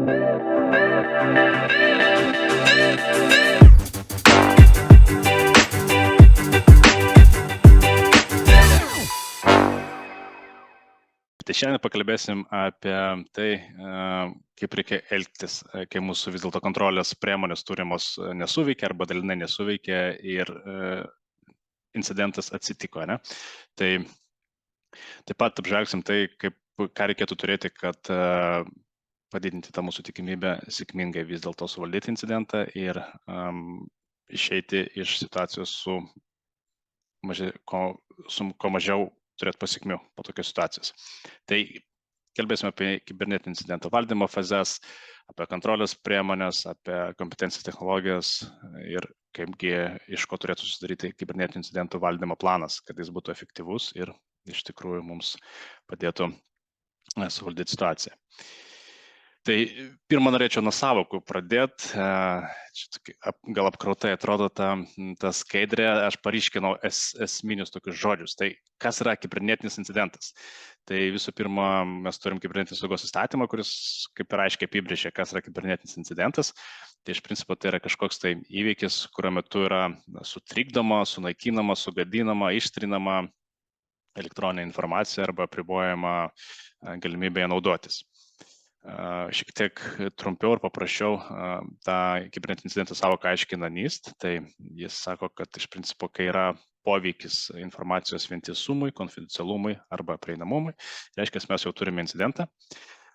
Tai šiandien pakalbėsim apie tai, kaip reikia elgtis, kai mūsų vis dėlto kontrolės priemonės turimos nesuveikia arba dalinai nesuveikia ir incidentas atsitiko, ne? Tai taip pat apžvelgsim tai, ką reikėtų turėti, kad padidinti tą mūsų tikimybę sėkmingai vis dėlto suvaldyti incidentą ir išeiti iš situacijos su kuo mažiau turėti pasekmių po tokios situacijos. Tai kalbėsime apie kibernetinio incidento valdymo fazes, apie kontrolės priemonės, apie kompetencijas technologijas ir kaipgi iš ko turėtų susidaryti kibernetinio incidentų valdymo planas, kad jis būtų efektyvus ir iš tikrųjų mums padėtų suvaldyti situaciją. Tai pirmą norėčiau nuo sąvokų pradėti, gal apkrautai atrodo ta skaidrė, aš paryškinau esminius tokius žodžius. Tai kas yra kibernetinis incidentas? Tai visų pirma, mes turim kibernetinės saugos įstatymą, kuris kaip ir aiškiai apibrėžia, kas yra kibernetinis incidentas. Tai iš principo tai yra kažkoks tai įvykis, kurio metu yra sutrikdoma, sunaikinama, sugadinama, ištrinama elektroninė informacija arba apribojama galimybė naudotis. Šiek tiek trumpiau ir paprasčiau tą kibernetinį incidentą sąvoką aiškina NIST, tai jis sako, kad iš principo, kai yra poveikis informacijos vientisumui, konfidencialumui arba prieinamumui, reiškia, mes jau turime incidentą,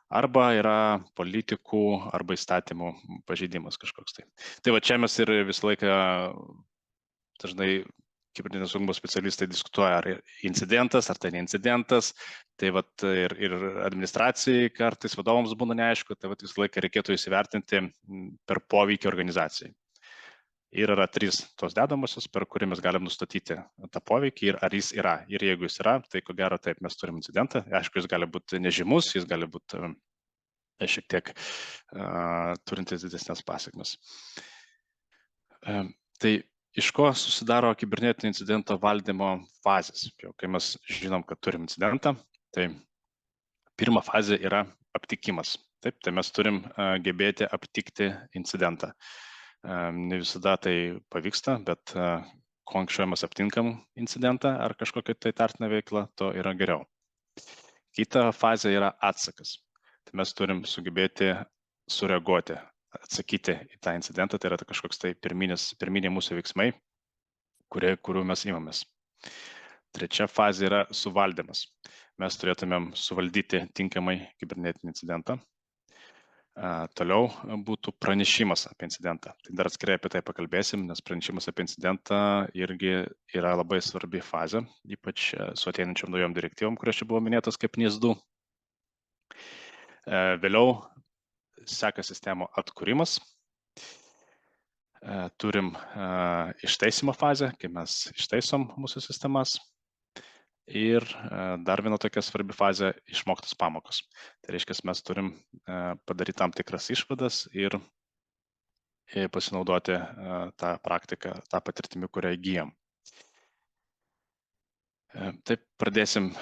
arba yra politikų arba įstatymų pažeidimas kažkoks tai. Tai va čia mes ir visą laiką dažnai kibernetinio saugumo specialistai diskutuoja, ar incidentas, ar tai ne incidentas, tai vat ir administracijai kartais vadovams būna neaišku, tai vat visą laiką reikėtų įsivertinti per poveikį organizacijai. Ir yra 3 tos dedamosios, per kurį mes galim nustatyti tą poveikį ir ar jis yra. Ir jeigu jis yra, tai ko gero taip mes turim incidentą. Aišku, jis gali būti nežymus, jis gali būti šiek tiek turintis didesnės pasekmes. Tai iš ko susidaro kibernetinio incidento valdymo fazės? Kai mes žinom, kad turim incidentą, tai pirma fazė yra aptikimas. Taip, tai mes turim gebėti aptikti incidentą. Ne visada tai pavyksta, bet kuo anksčiau mes aptinkam incidentą ar kažkokią tai tarpinę veiklą, to yra geriau. Kita fazė yra atsakas. Tai mes turim sugebėti sureaguoti, atsakyti į tą incidentą, tai yra kažkoks tai pirminiai mūsų veiksmai, kurių mes imamės. Trečia fazė yra suvaldymas. Mes turėtumėm suvaldyti tinkamai kibernetinį incidentą. Toliau būtų pranešimas apie incidentą. Tai dar atskirai apie tai pakalbėsim, nes pranešimas apie incidentą irgi yra labai svarbi fazė, ypač su ateinančiom naujom direktyvom, kurios čia buvo minėtos kaip NIS2. Vėliau seka sistemo atkūrimas. Turim ištaisimo fazę, kai mes ištaisom mūsų sistemas. Ir dar viena tokia svarbi fazė - išmoktas pamokos. Tai reiškia, mes turim padaryti tam tikras išvadas ir pasinaudoti tą praktiką, tą patirtimį, kurią įgyjam. Taip, pradėsim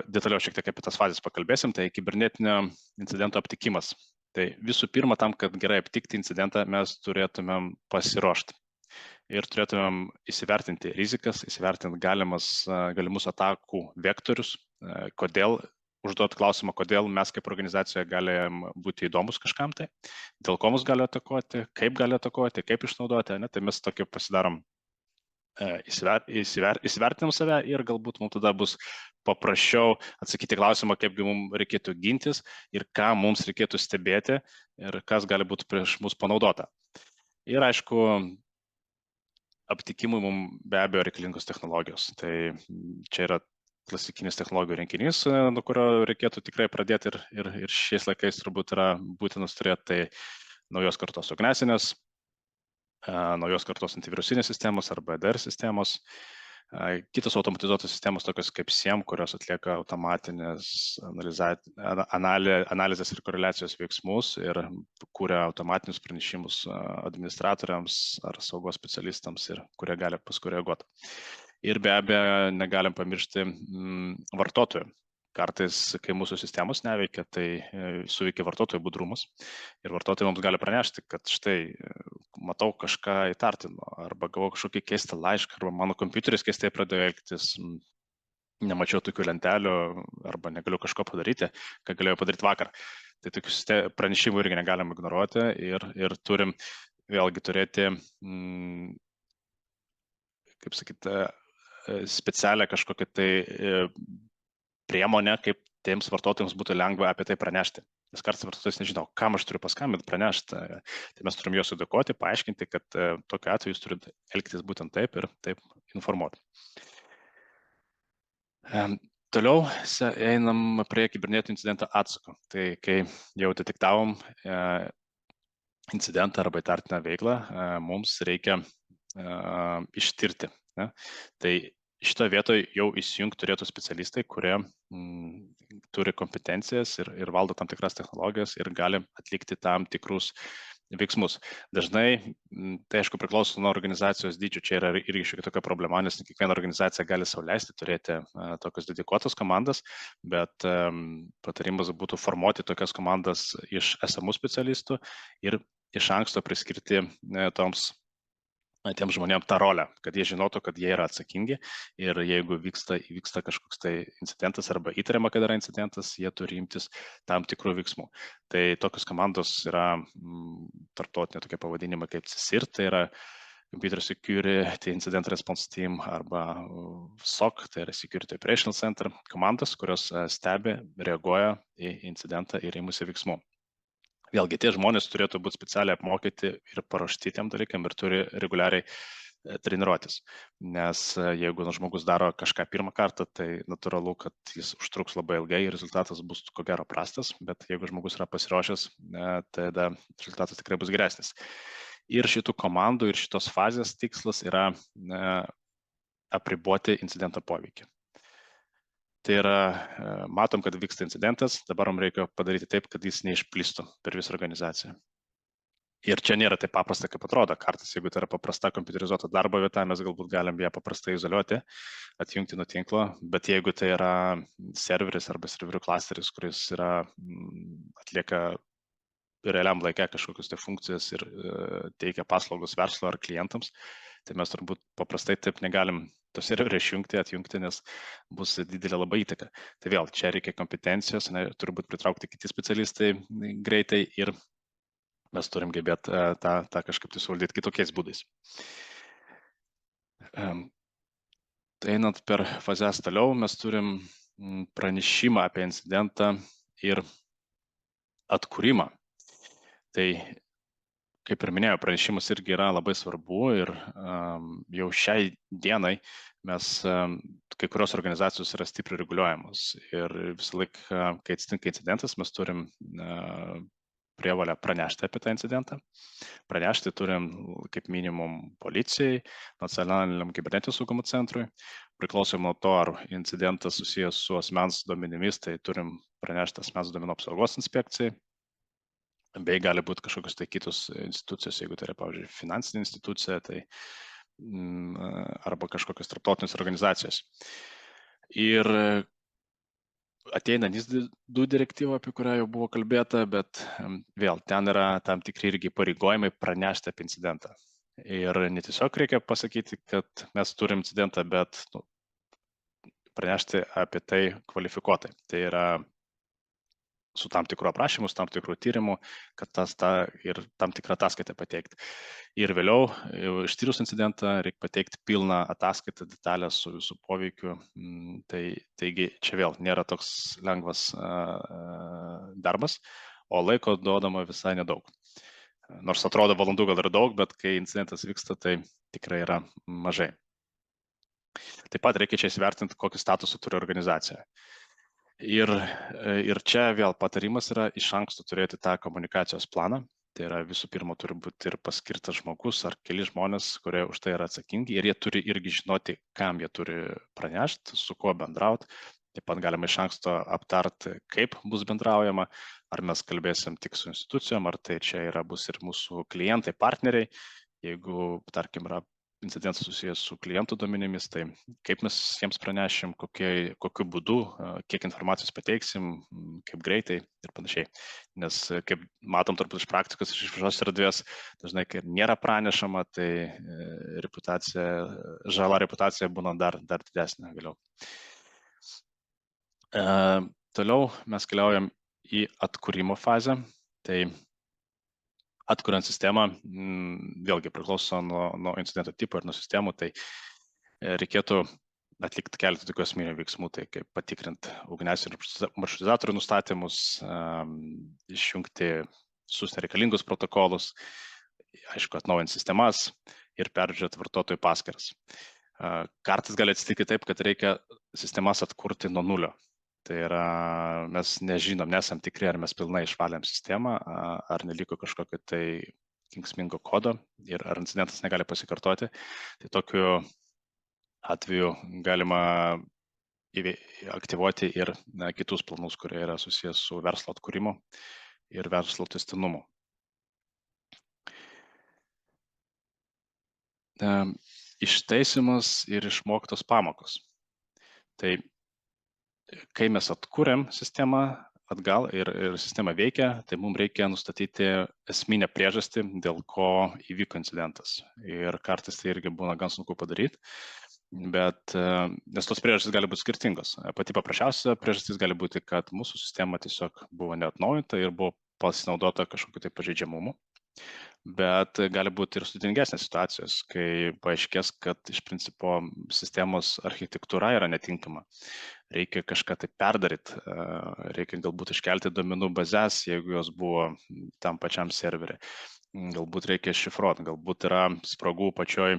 detaliau šiek tiek apie tas fazės pakalbėsim. Tai kibernetinio incidento aptikimas. Tai visų pirma, tam, kad gerai aptikti incidentą, mes turėtumėm pasiruošti. Ir turėtumėm įsivertinti rizikas, įsivertinti galimus atakų vektorius, užduoti klausimą, kodėl mes kaip organizacija galim būti įdomus kažkam tai, dėl ko mus gali atakuoti, kaip išnaudoti, ne? Tai mes tokį pasidarom, įsivertinam save ir galbūt mums tada bus paprasčiau atsakyti klausimą, kaipgi mums reikėtų gintis ir ką mums reikėtų stebėti ir kas gali būti prieš mus panaudota. Ir aišku, aptikimui mums be abejo reikalingos technologijos. Tai čia yra klasikinis technologijų rinkinys, nuo kurio reikėtų tikrai pradėti ir šiais laikais turbūt yra būtinas turėti. Tai naujos kartos ugnesinės, naujos kartos antivirusinės sistemos arba EDR sistemos, kitos automatizuotos sistemos tokios kaip SIEM, kurios atlieka automatinės analizės ir koreliacijos veiksmus ir kuria automatinius pranešimus administratoriams ar saugos specialistams ir kurie gali paskui reaguoti. Ir be abejo, negalim pamiršti vartotojų. kartais, kai mūsų sistemos neveikia, tai suveikia vartotojų budrumas ir vartotojai mums gali pranešti, kad štai matau kažką įtartino, arba gavau kažkokį keistą laišką, arba mano kompiuteris keistai pradėjo elgtis, nemačiau tokių lentelių, arba negaliu kažko padaryti, ką galėjau padaryti vakar. Tai tokius pranešimų irgi negalim ignoruoti ir turim vėlgi turėti, kaip sakyti, specialią kažkokią tai priemonę, kaip tiems vartotojams būtų lengva apie tai pranešti. Nes kartais vartotojas nežino, kam aš turiu paskambinti, pranešti. Tai mes turim juos edukuoti, paaiškinti, kad tokiu atveju jūs turite elgtis būtent taip ir taip informuoti. Toliau einam prie kibernetinio incidento atsako. Tai kai jau detektavom incidentą arba įtartiną veiklą, mums reikia ištirti. Ne? Tai šitoje vietoje jau įsijungti turėtų specialistai, kurie turi kompetencijas ir valdo tam tikras technologijas ir gali atlikti tam tikrus veiksmus. Dažnai, tai aišku priklauso nuo organizacijos dydžio, čia yra irgi šiek tiek tokia problema, nes kiekviena organizacija gali sau leisti turėti tokias dedikuotas komandas, bet patarimas būtų formuoti tokias komandas iš esamų specialistų ir iš anksto priskirti tiems žmonėms tą rolę, kad jie žinotų, kad jie yra atsakingi ir jeigu vyksta kažkoks tai incidentas arba įtariama, kad yra incidentas, jie turi imtis tam tikrų veiksmų. Tai tokios komandos yra tarptautinė tokia pavadinimai kaip CSIR, tai yra Computer Security Incident Response Team arba SOC, tai yra Security Operational Center komandos, kurios stebi, reaguoja į incidentą ir imasi veiksmų. Vėlgi, tie žmonės turėtų būti specialiai apmokyti ir paruošti tiem dalykam ir turi reguliariai treniruotis. Nes jeigu žmogus daro kažką pirmą kartą, tai natūralu, kad jis užtruks labai ilgai ir rezultatas bus ko gero prastas, bet jeigu žmogus yra pasiruošęs, tada rezultatas tikrai bus geresnis. Ir šitų komandų ir šitos fazės tikslas yra apriboti incidento poveikį. Tai yra, matom, kad vyksta incidentas, dabar mums reikia padaryti taip, kad jis neišplistų per visą organizaciją. Ir čia nėra taip paprasta, kaip atrodo. Kartais, jeigu tai yra paprasta kompiuterizuota darbo vieta, mes galbūt galim ją paprastai izoliuoti, atjungti nuo tinklo, bet jeigu tai yra serveris arba serverių klasteris, kuris atlieka realiam laikė kažkokius tai funkcijas ir teikia paslaugus verslo ar klientams, tai mes turbūt paprastai taip negalim tos serverių išjungti, atjungti, nes bus didelė labai įtaka. Tai vėl, čia reikia kompetencijos, turi būti pritraukti kiti specialistai greitai ir mes turim gebėti tą kažkaip tai suvaldyti kitokiais būdais. Tai einant per fazes toliau, mes turim pranešimą apie incidentą ir atkūrimą. Tai, kaip ir minėjau, pranešimas irgi yra labai svarbu ir jau šiai dienai mes, kai kurios organizacijos yra stipriai reguliuojamos ir visą laiką, kai atsitinka incidentas, mes turim prievolę pranešti apie tą incidentą. Pranešti turim kaip minimum policijai, nacionaliniam kibernetinio saugumo centrui. Priklausomai nuo to, ar incidentas susijęs su asmens duomenimis, tai turim pranešti asmens duomenų apsaugos inspekcijai. Bei gali būti kažkokios tai kitos institucijos, jeigu tai yra, pavyzdžiui, finansinė institucija, tai arba kažkokios tarptautinės organizacijos. Ir ateina NIS2 direktyva, apie kurią jau buvo kalbėta, bet vėl ten yra tam tikri irgi pareigojimai pranešti apie incidentą. Ir netiesiog reikia pasakyti, kad mes turim incidentą, bet pranešti apie tai kvalifikuotai. Tai yra su tam tikrų aprašymų, su tam tikrų tyrimų, kad ir tam tikrą ataskaitą pateikti. Ir vėliau, ištyrus incidentą, reikia pateikti pilną ataskaitą, detalę su visų poveikiu. Taigi čia vėl nėra toks lengvas darbas, o laiko duodama visai nedaug. Nors atrodo valandų gal ir daug, bet kai incidentas vyksta, tai tikrai yra mažai. Taip pat reikia čia įsivertinti, kokį statusą turi organizacija. Ir čia vėl patarimas yra iš anksto turėti tą komunikacijos planą. Tai yra visų pirma turi būti ir paskirtas žmogus ar keli žmonės, kurie už tai yra atsakingi ir jie turi irgi žinoti, kam jie turi pranešti, su kuo bendrauti. Taip pat galima iš anksto aptarti, kaip bus bendraujama, ar mes kalbėsim tik su institucijom, ar tai čia bus ir mūsų klientai, partneriai. Jeigu, tarkim, yra incidentas susijęs su klientų duomenimis, tai kaip mes jiems pranešim, kokiu būdu, kiek informacijos pateiksim, kaip greitai ir panašiai. Nes kaip matom turbūt iš praktikos, iš viešos erdvės, dažnai, kai nėra pranešama, tai žala reputacija būna dar didesnė vėliau. Toliau mes keliaujam į atkūrimo fazę. Tai atkuriant sistemą, vėlgi priklauso nuo incidento tipo ir nuo sistemų, tai reikėtų atlikti keletą tokių esminių veiksmų, tai kaip patikrinti ugniasienių maršrutizatorių nustatymus, išjungti visus nereikalingus protokolus, aišku, atnaujinti sistemas ir peržiūrėti vartotojų paskyras. Kartais gali atsitikti taip, kad reikia sistemas atkurti nuo nulio. Tai yra, mes nežinom, nesam tikri, ar mes pilnai išvalėm sistemą, ar neliko kažkokio tai kenksmingo kodo ir ar incidentas negali pasikartoti. Tai tokiu atveju galima aktyvuoti ir kitus planus, kurie yra susijęs su verslo atkūrimu ir verslo tęstinumu. Ištaisimas ir išmoktos pamokos. Tai kai mes atkūrėm sistemą atgal ir sistema veikia, tai mums reikia nustatyti esminę priežastį, dėl ko įvyko incidentas. Ir kartais tai irgi būna gan sunku padaryti, bet nes tos priežastys gali būti skirtingos. Pati paprasčiausia priežastis gali būti, kad mūsų sistema tiesiog buvo neatnaujinta ir buvo pasinaudota kažkokiu tai pažeidžiamumu. Bet gali būti ir sudėtingesnės situacijos, kai paaiškės, kad iš principo sistemos architektūra yra netinkama. Reikia kažką tai perdaryti, reikia galbūt iškelti duomenų bazes, jeigu jos buvo tam pačiam serveriui. Galbūt reikia šifruoti, galbūt yra spragų pačioj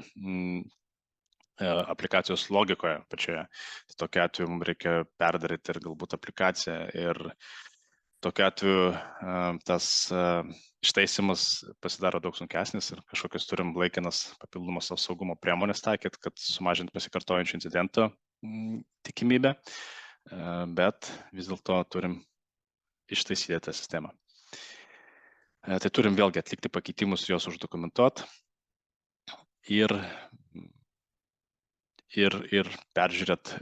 aplikacijos logikoje pačioje. Tokiu atveju mums reikia perdaryti ir galbūt aplikaciją. Ir tokiu atveju tas ištaisimas pasidaro daug sunkesnis ir kažkokius turim laikinas papildomas saugumo priemonės taikyti, kad sumažinti pasikartojančių incidentų tikimybę, bet vis dėlto turim ištaisyti tą sistemą. Tai turim vėlgi atlikti pakeitimus, juos uždokumentuoti ir peržiūrėt,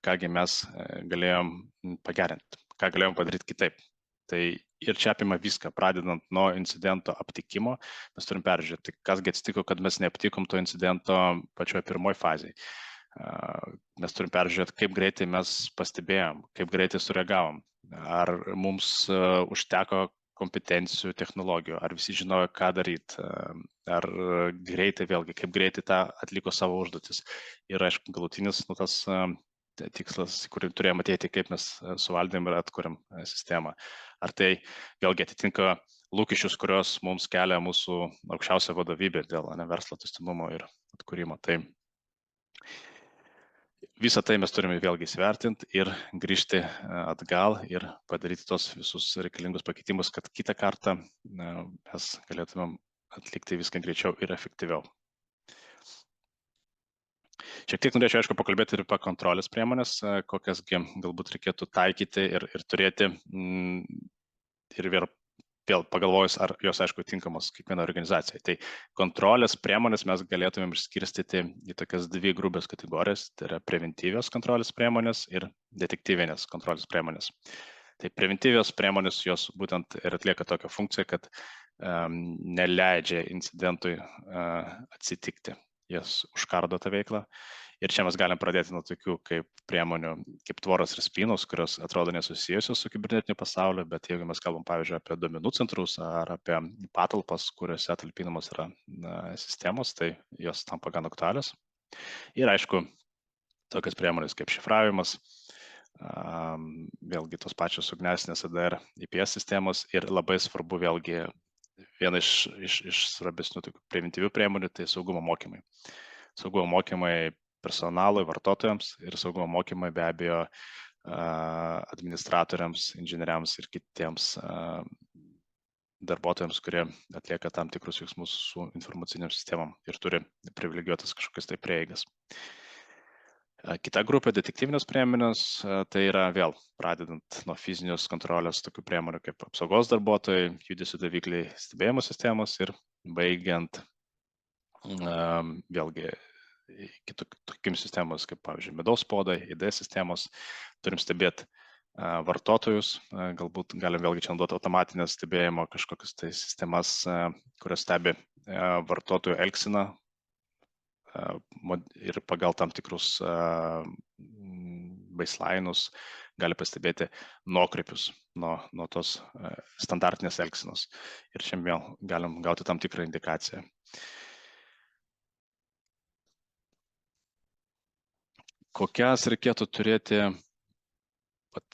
kągi mes galėjom pagerinti, ką galėjom padaryti kitaip. Tai ir čia apima viską, pradedant nuo incidento aptikimo, mes turim peržiūrėti, kasgi atsitiko, kad mes neaptikom to incidento pačioje pirmoje fazėje. Mes turim peržiūrėti, kaip greitai mes pastebėjom, kaip greitai sureagavom, ar mums užteko kompetencijų, technologijų, ar visi žinojo, ką daryti, ar greitai vėlgi, kaip greitai tą atliko savo užduotis. Ir aišku, galutinis tas tikslas, kurį turėjome atėti, kaip mes suvaldėm ir atkuriam sistemą. Ar tai vėlgi atitinka lūkesčius, kurios mums kelia mūsų aukščiausia vadovybė dėl verslo tęstinumo ir atkūrimo. Tai visą tai mes turime vėlgi įsivertinti ir grįžti atgal ir padaryti tos visus reikalingus pakeitimus, kad kitą kartą mes galėtumėm atlikti viską greičiau ir efektyviau. Šiek tiek norėčiau, aišku, pakalbėti ir apie kontrolės priemonės, kokiasgi galbūt reikėtų taikyti ir turėti ir vėl pagalvojus, ar jos, aišku, tinkamos kiekvienai organizacijai. Tai kontrolės priemonės mes galėtumėm išskirstyti į tokias dvi grubės kategorijas, tai yra preventyvios kontrolės priemonės ir detektyvinės kontrolės priemonės. Tai preventyvios priemonės jos būtent ir atlieka tokią funkciją, kad neleidžia incidentui atsitikti. Jas užkardo tą veiklą. Ir čia mes galim pradėti nuo tokių kaip priemonių, kaip tvoros ir spynos, kurios atrodo nesusijusios su kibernetiniu pasauliu, bet jeigu mes kalbam, pavyzdžiui, apie duomenų centrus ar apie patalpas, kuriuose talpinamos yra sistemos, tai jos tampa gan aktualios. Ir aišku, tokias priemonės kaip šifravimas, vėlgi tos pačios ugnesinės ADR IPS sistemos ir labai svarbu vėlgi viena iš svarbesnių tokių preventyvių priemonių, tai saugumo mokymai. Saugumo mokymai personalui, vartotojams ir saugumo mokymai be abejo administratoriams, inžinieriams ir kitiems darbuotojams, kurie atlieka tam tikrus veiksmus su informaciniam sistemam ir turi privilegijuotas kažkokias tai prieigas. Kita grupė detektyvinės priemonės, tai yra vėl pradedant nuo fizinės kontrolės tokių priemonių kaip apsaugos darbuotojai, judesių davikliai, stebėjimo sistemos ir baigiant Vėlgi, kitokiams sistemos, kaip pavyzdžiui, medaus podai, ID sistemos, turim stebėti vartotojus, galbūt galim vėlgi čia naudoti automatinės stebėjimo kažkokias tai sistemas, kurios stebi vartotojų elgseną ir pagal tam tikrus baseline'us gali pastebėti nuokrypius nuo tos standartinės elgsenos. Ir čia vėl galim gauti tam tikrą indikaciją. Kokias reikėtų turėti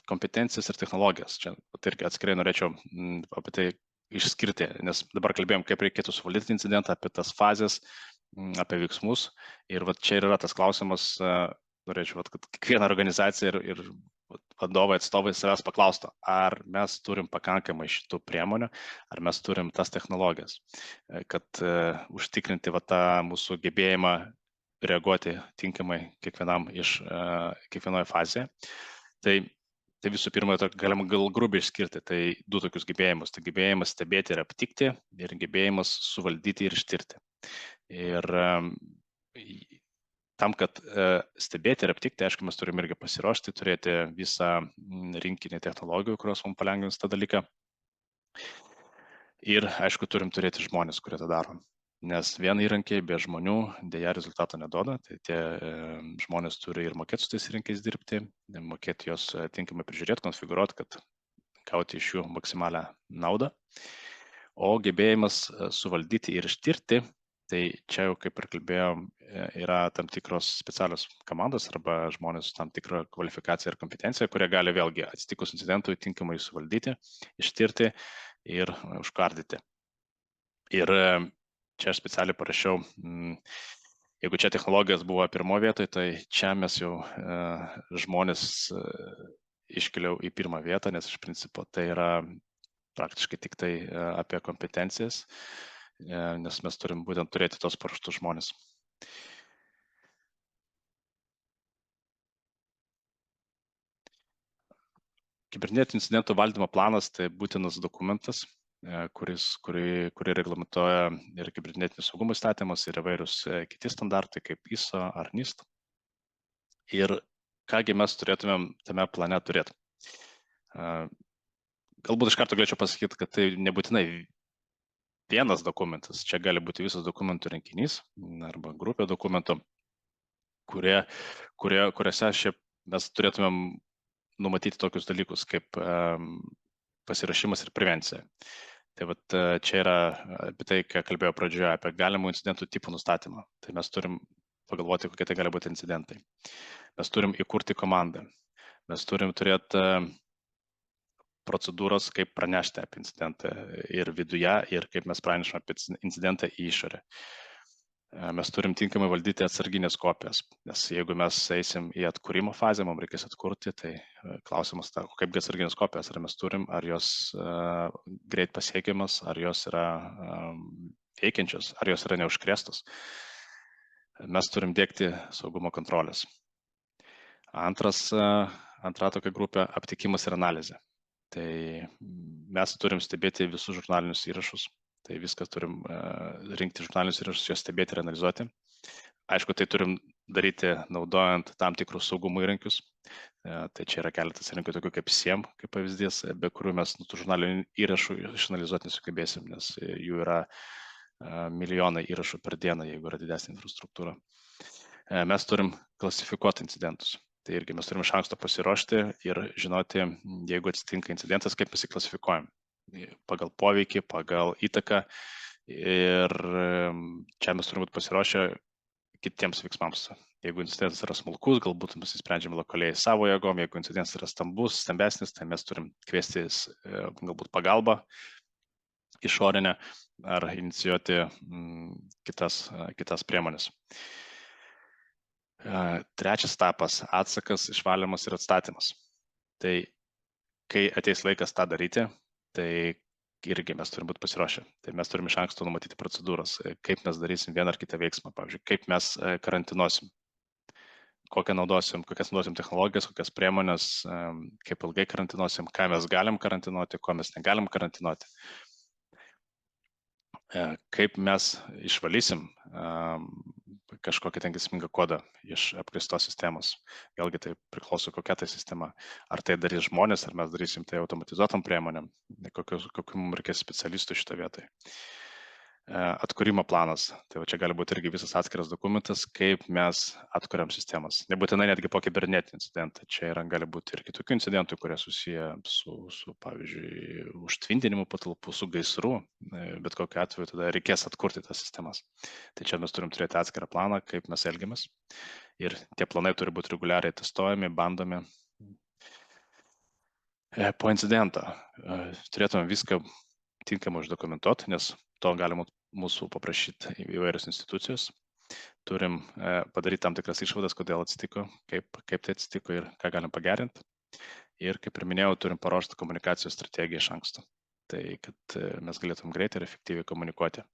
kompetencijas ir technologijas. Čia irgi atskirai norėčiau apie tai išskirti, nes dabar kalbėjom, kaip reikėtų suvaldyti incidentą, apie tas fazės, apie veiksmus. Ir čia yra tas klausimas, norėčiau, kad kiekviena organizacija ir vadovai, atstovai savęs paklaustų, ar mes turim pakankamai šitų priemonių, ar mes turim tas technologijas, kad užtikrinti tą mūsų gebėjimą reaguoti tinkamai kiekvienoje fazėje. Tai visų pirma, galima gal grubiai išskirti, tai du tokius gebėjimus. Tai gebėjimas stebėti ir aptikti ir gebėjimas suvaldyti ir ištirti. Ir tam, kad stebėti ir aptikti, aišku, mes turime irgi pasiruošti, turėti visą rinkinį technologijų, kurios mums palengvins tą dalyką. Ir, aišku, turim turėti žmonės, kurie tą daro. Nes vien įrankiai be žmonių dėja rezultato neduoda, tai tie žmonės turi ir mokėti su tais įrankiais dirbti, mokėti juos tinkamai prižiūrėti, konfigūruoti, kad gauti iš jų maksimalią naudą. O gebėjimas suvaldyti ir ištirti, tai čia jau, kaip ir kalbėjom, yra tam tikros specialios komandos arba žmonės su tam tikrą kvalifikaciją ir kompetenciją, kurie gali vėlgi atsitikus incidentui tinkamai suvaldyti, ištirti ir užkardyti. Ir čia aš specialiai parašiau, jeigu čia technologijos buvo pirmoje vietoje, tai čia mes jau žmonės iškeliau į pirmą vietą, nes iš principo tai yra praktiškai tik tai apie kompetencijas, nes mes turim būtent turėti tos paruoštus žmonės. Kibernetinių incidentų valdymo planas tai būtinas dokumentas, kurį reglamentuoja ir kibernetinio saugumo įstatymas ir įvairius kiti standartai kaip ISO ar NIST. Ir kągi mes turėtumėm tame plane turėti. Galbūt iš karto galėčiau pasakyti, kad tai nebūtinai vienas dokumentas, čia gali būti visas dokumentų rinkinys arba grupė dokumentų, kuriuose šiaip mes turėtumėm numatyti tokius dalykus kaip pasirašymas ir prevencija. Tai čia yra apie tai, ką kalbėjau pradžioje, apie galimų incidentų tipų nustatymą. Tai mes turim pagalvoti, kokie tai gali būti incidentai. Mes turim įkurti komandą. Mes turim turėti procedūros, kaip pranešti apie incidentą ir viduje, ir kaip mes pranešame apie incidentą į išorę. Mes turim tinkamai valdyti atsarginės kopijas, nes jeigu mes eisim į atkūrimo fazę, mums reikės atkurti, tai klausimas, kaip atsarginės kopijas, ar mes turim, ar jos greit pasiekiamas, ar jos yra veikiančios, ar jos yra neužkrėstos. Mes turim dėkti saugumo kontrolės. Antra tokia grupė - aptikimas ir analizė. Tai mes turim stebėti visus žurnalinius įrašus. Tai viskas turim rinkti žurnalinius įrašus, juos stebėti ir analizuoti. Aišku, tai turim daryti naudojant tam tikrus saugumo įrankius. Tai čia yra keletas įrankių tokių kaip SIEM, kaip pavyzdys, be kurių mes tų žurnalinių įrašų išanalizuoti nesugebėsim, nes jų yra milijonai įrašų per dieną, jeigu yra didesnė infrastruktūra. Mes turim klasifikuoti incidentus. Tai irgi mes turim iš anksto pasiruošti ir žinoti, jeigu atsitinka incidentas, kaip mes jį klasifikuojam. Pagal poveikį, pagal įtaką. Ir čia mes turime būti pasiruošę kitiems veiksmams. Jeigu incidentas yra smulkus, galbūt mes įsprendžiame lokaliai savo jėgom. Jeigu incidentas yra stambesnis, tai mes turim kviestis galbūt pagalbą išorinę ar inicijuoti kitas priemonės. Trečias etapas - atsakas, išvalymas ir atstatymas. Tai kai ateis laikas tą daryti, tai irgi mes turim būti pasiruošę. Tai mes turim iš anksto numatyti procedūras, kaip mes darysim vieną ar kitą veiksmą. Pavyzdžiui, kaip mes karantinuosim, kokias naudosim technologijas, kokias priemonės, kaip ilgai karantinuosim, ką mes galim karantinuoti, ko mes negalim karantinuoti. Kaip mes išvalysim kažkokį ten grėsmingą kodą iš apkrėstos sistemos. Vėlgi tai priklauso kokia tai sistema. Ar tai darys žmonės, ar mes darysim tai automatizuotom priemonėm, kokiu mums reikės specialistų šitą vietą. Atkūrimo planas. Tai va čia gali būti irgi visas atskiras dokumentas, kaip mes atkuriam sistemas. Nebūtinai netgi po kibernetinį incidentą. Čia gali būti ir kitokių incidentų, kurie susiję su pavyzdžiui, užtvindinimu patalpų, su gaisru. Bet kokiu atveju tada reikės atkurti tas sistemas. Tai čia mes turim turėti atskirą planą, kaip mes elgiamės. Ir tie planai turi būti reguliariai testuojami, bandomi. Po incidento turėtume viską tinkamai uždokumentuoti, nes to galima mūsų paprašyti įvairios institucijos. Turim padaryti tam tikras išvadas, kodėl atsitiko, kaip tai atsitiko ir ką galim pagerinti. Ir kaip ir minėjau, turim paruošti komunikacijos strategiją iš anksto. Tai kad mes galėtum greitai ir efektyviai komunikuoti.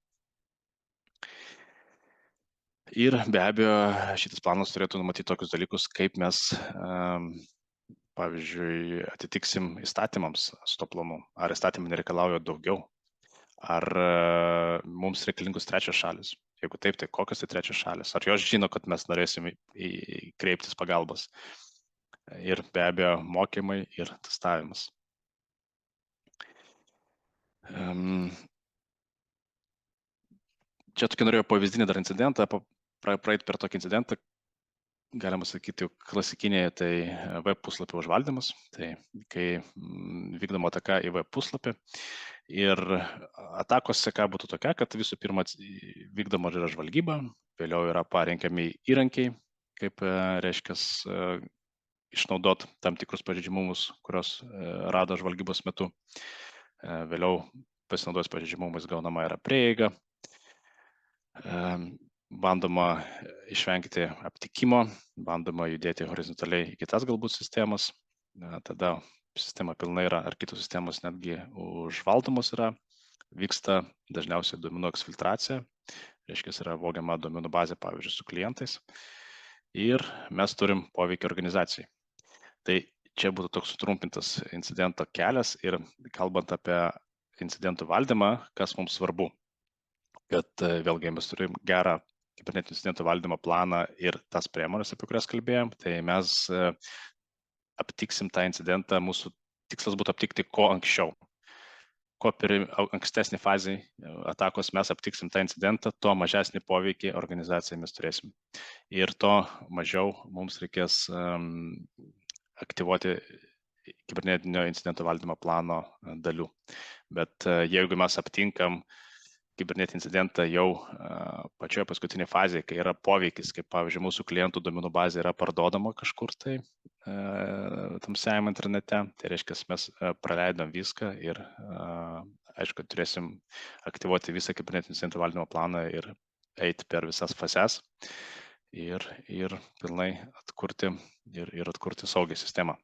Ir be abejo, šitas planas turėtų numatyti tokius dalykus, kaip mes pavyzdžiui, atitiksim įstatymams su to planu, ar įstatymai nereikalauja daugiau, ar mums reikalingos trečios šalis. Jeigu taip, tai kokios tai trečios šalis? Ar jos žino, kad mes norėsim kreiptis pagalbos? Ir be abejo, mokymai ir testavimas. Čia tokį norėjau pavyzdinį dar incidentą, praeit per tokį incidentą, galima sakyti, klasikinėje tai web puslapio užvaldymas. Tai kai vykdoma ataka į web puslapį ir atakos seka būtų tokia, kad visų pirma vykdoma yra žvalgyba, vėliau yra parenkami įrankiai, kaip reiškia išnaudot tam tikrus pažeidžiamumus, kurios rado žvalgybos metu. Vėliau pasinaudojus pažeidžiamumais gaunama yra prieiga. Bandoma išvengti aptikimo, bandoma judėti horizontaliai į kitas galbūt sistemas, tada sistema pilnai yra, ar kitos sistemos netgi užvaldomos yra, vyksta dažniausiai duomenų eksfiltracija, reiškia yra vogiama duomenų bazė, pavyzdžiui, su klientais ir mes turim poveikį organizacijai. Tai čia būtų toks sutrumpintas incidento kelias ir kalbant apie incidentų valdymą, kas mums svarbu. Kad vėlgi mes turim gerą kibernetinio incidentų valdymo planą ir tas priemonės, apie kurias kalbėjom, tai mes aptiksim tą incidentą, mūsų tikslas būtų aptikti kuo anksčiau. Kuo per ankstesnį fazį atakos mes aptiksim tą incidentą, tuo mažesnį poveikį organizacijai mes turėsim. Ir to mažiau mums reikės aktyvuoti kibernetinio incidentų valdymo plano dalių. Bet jeigu mes aptinkam kibernetinį incidentą jau pačioje paskutinėje fazėje, kai yra poveikis, kaip pavyzdžiui, mūsų klientų duomenų bazė yra parduodama kažkur tai tamsiajame internete, tai reiškia, mes praleidom viską ir aišku, turėsim aktyvuoti visą kibernetinį incidentų valdymo planą ir eiti per visas fazes ir pilnai atkurti ir atkurti saugią sistemą.